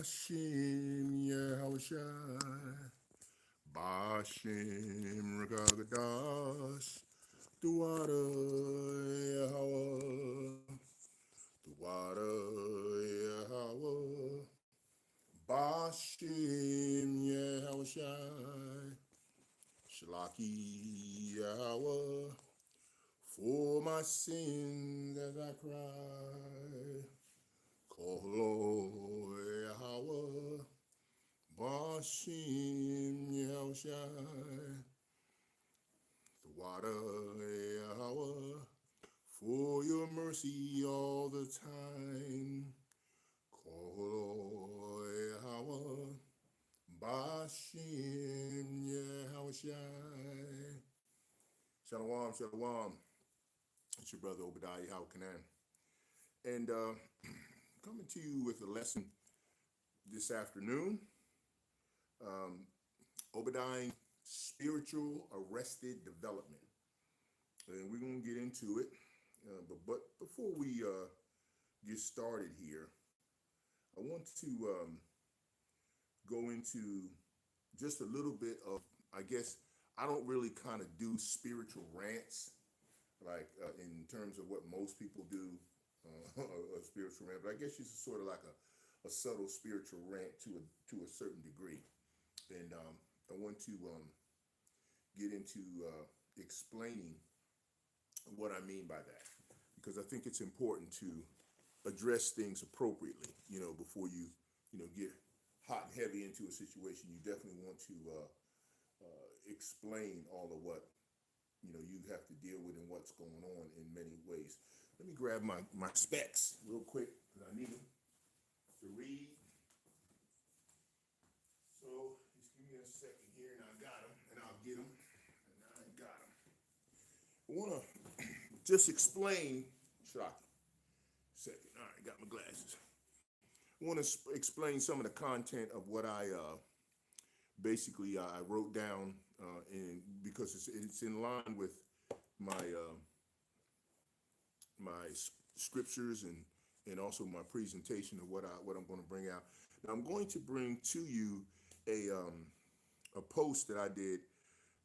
Bashim Yahushai. Bashim Ragagadas. Duada Yahweh. Duada Yahweh. Bashim Yahushai. Shalaki Yahweh. For my sins as I cry. Kolo Yahweh. Bashim Yahushai. The water, Yahweh, for your mercy all the time. Kolo Yahweh, Bashim Yahushai. Shalom, shalom. It's your brother Obadiayahing. And coming to you with a lesson this afternoon. Obadiayahing spiritual arrested development. And we're going to get into it. But before we get started here, I want to go into just a little bit of, I guess, I don't really kind of do spiritual rants, like in terms of what most people do, a spiritual rant. But I guess it's sort of like a subtle spiritual rant to a certain degree. And I want to get into explaining what I mean by that, because I think it's important to address things appropriately, before you get hot and heavy into a situation. You definitely want to explain all of what, you have to deal with and what's going on in many ways. Let me grab my specs real quick, because I need them to read. So just give me a second here, and I got them, and I'll get them, and I got them. I want to just explain, Shaki. Second, all right, got my glasses. I want to explain some of the content of what I basically I wrote down, because it's in line with my my scriptures and also my presentation of what I'm going to bring out. Now I'm going to bring to you a post that I did.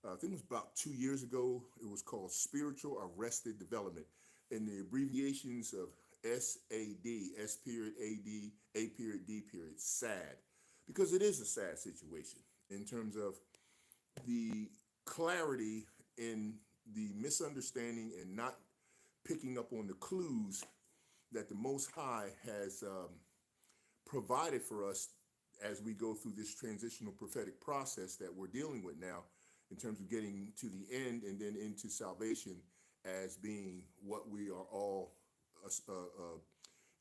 I think it was about 2 years ago. It was called Spiritual Arrested Development, and the abbreviations of S.A.D, S period A.D, A period D period, S.A.D, because it is a sad situation in terms of the clarity in the misunderstanding and not picking up on the clues that the Most High has provided for us as we go through this transitional prophetic process that we're dealing with now, in terms of getting to the end and then into salvation as being what we are all,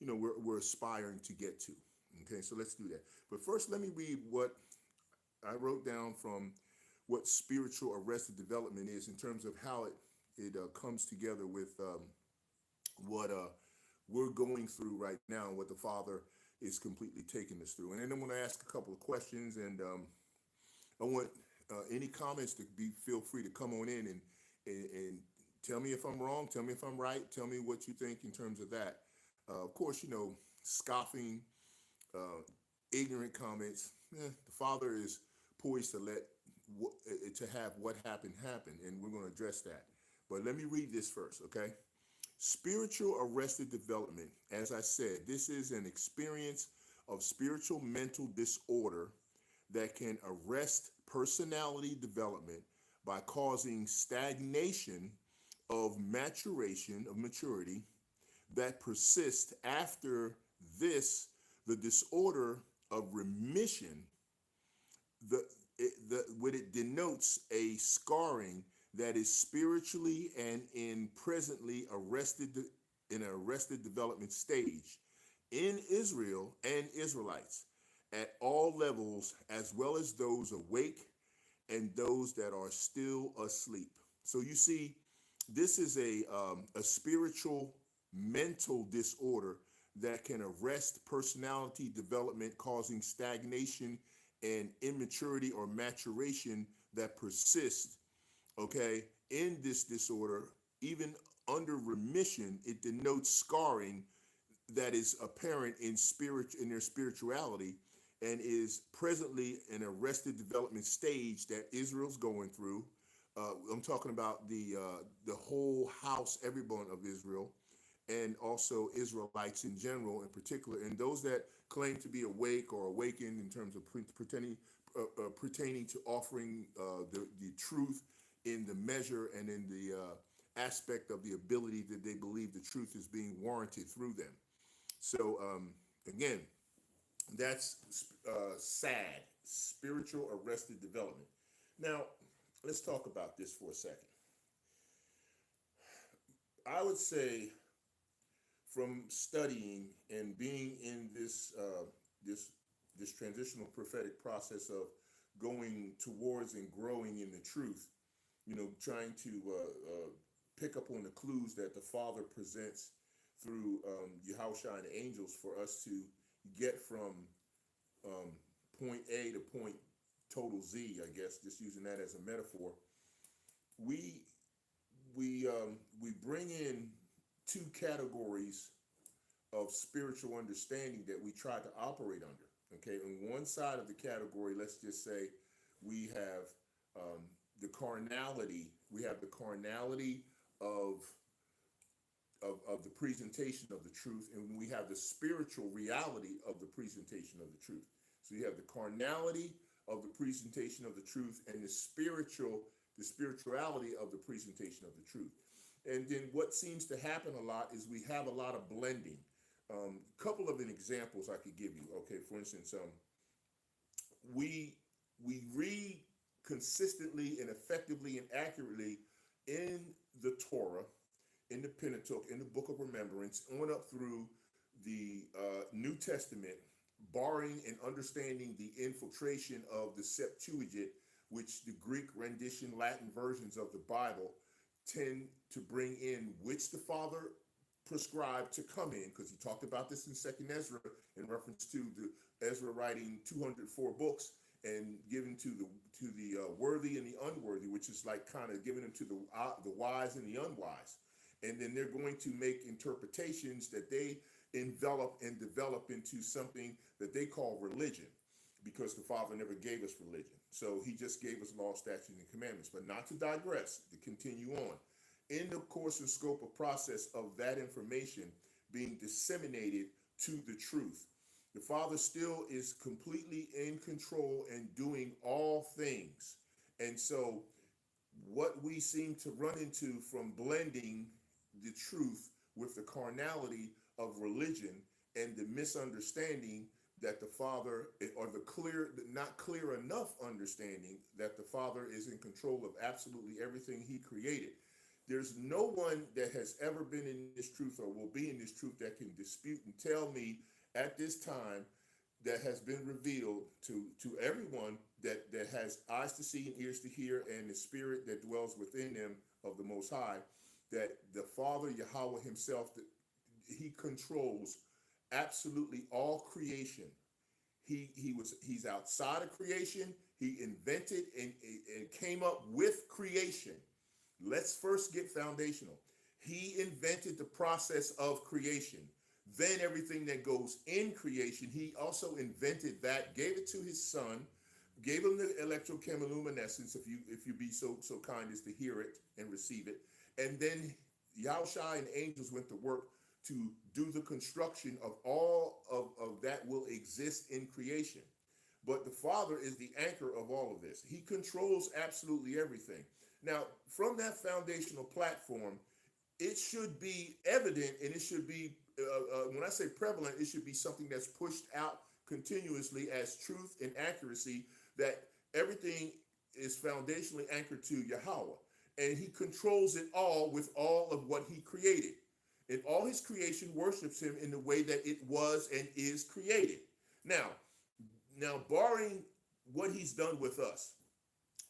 we're aspiring to get to. Okay, so let's do that. But first, let me read what I wrote down from what spiritual arrested development is, in terms of how it comes together with what we're going through right now, and what the Father is completely taking us through. And then I'm going to ask a couple of questions, and I want any comments to feel free to come on in and tell me if I'm wrong, tell me if I'm right, tell me what you think in terms of that. Of course, scoffing, ignorant comments. The Father is poised to have what happened happen, and we're going to address that. But let me read this first, okay? Spiritual arrested development. As I said, this is an experience of spiritual mental disorder that can arrest personality development by causing stagnation of maturation, of maturity, that persists after this. The disorder of remission, what it denotes a scarring that is spiritually and in presently arrested, in an arrested development stage in Israel and Israelites at all levels, as well as those awake and those that are still asleep. So you see, this is a spiritual mental disorder that can arrest personality development, causing stagnation and immaturity or maturation that persists. Okay, in this disorder, even under remission, it denotes scarring that is apparent in their spirituality, and is presently an arrested development stage that Israel's going through. I'm talking about the whole house, everyone of Israel, and also Israelites in general, in particular, and those that claim to be awake or awakened in terms of pertaining to offering the truth in the measure and in the aspect of the ability that they believe the truth is being warranted through them. So again, that's S.A.D, spiritual arrested development. Now, let's talk about this for a second. I would say, from studying and being in this transitional prophetic process of going towards and growing in the truth, trying to pick up on the clues that the Father presents through Yahushua and the angels for us to get from point A to point total Z, I guess, just using that as a metaphor. We bring in two categories of spiritual understanding that we try to operate under. Okay, on one side of the category, let's just say we have the carnality. We have the carnality of the presentation of the truth, and we have the spiritual reality of the presentation of the truth. So you have the carnality of the presentation of the truth and the spirituality of the presentation of the truth. And then what seems to happen a lot is we have a lot of blending. Couple of examples I could give you. Okay, for instance, we read consistently and effectively and accurately in the Torah, in the Pentateuch, in the Book of Remembrance, on up through the New Testament, barring and understanding the infiltration of the Septuagint, which the Greek rendition, Latin versions of the Bible tend to bring in, which the Father prescribed to come in, because he talked about this in Second Ezra in reference to the Ezra writing 204 books and given to the worthy and the unworthy, which is like kind of giving them to the wise and the unwise. And then they're going to make interpretations that they envelop and develop into something that they call religion, because the Father never gave us religion. So he just gave us law, statutes, and commandments. But not to digress, to continue on. In the course and scope of process of that information being disseminated to the truth, the Father still is completely in control and doing all things. And so what we seem to run into from blending the truth with the carnality of religion and the misunderstanding that the Father, or not clear enough understanding that the Father is in control of absolutely everything he created. There's no one that has ever been in this truth or will be in this truth that can dispute and tell me at this time that has been revealed to everyone that has eyes to see and ears to hear and the spirit that dwells within them of the Most High, that the Father Yahweh himself, that he controls absolutely all creation. He's outside of creation. He invented and came up with creation. Let's first get foundational. He invented the process of creation. Then everything that goes in creation, he also invented that, gave it to his son, gave him the electrochemiluminescence, if you be so kind as to hear it and receive it. And then Yahushua and angels went to work to do the construction of all of that will exist in creation. But the Father is the anchor of all of this. He controls absolutely everything. Now, from that foundational platform, it should be evident, and it should be, when I say prevalent, it should be something that's pushed out continuously as truth and accuracy, that everything is foundationally anchored to Yahweh. And he controls it all with all of what he created. And all his creation worships him in the way that it was and is created. Now, barring what he's done with us,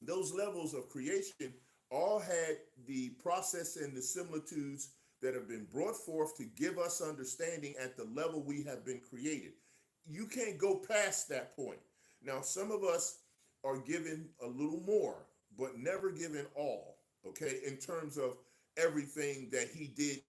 those levels of creation all had the process and the similitudes that have been brought forth to give us understanding at the level we have been created. You can't go past that point. Now, some of us are given a little more, but never given all, okay, in terms of everything that he did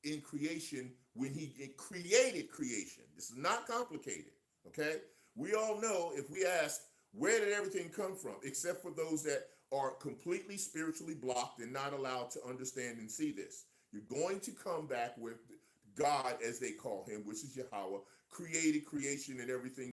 in creation when he created creation. This is not complicated, okay? We all know if we ask, where did everything come from? Except for those that are completely spiritually blocked and not allowed to understand and see this. You're going to come back with God, as they call him, which is Yahweh, created creation and everything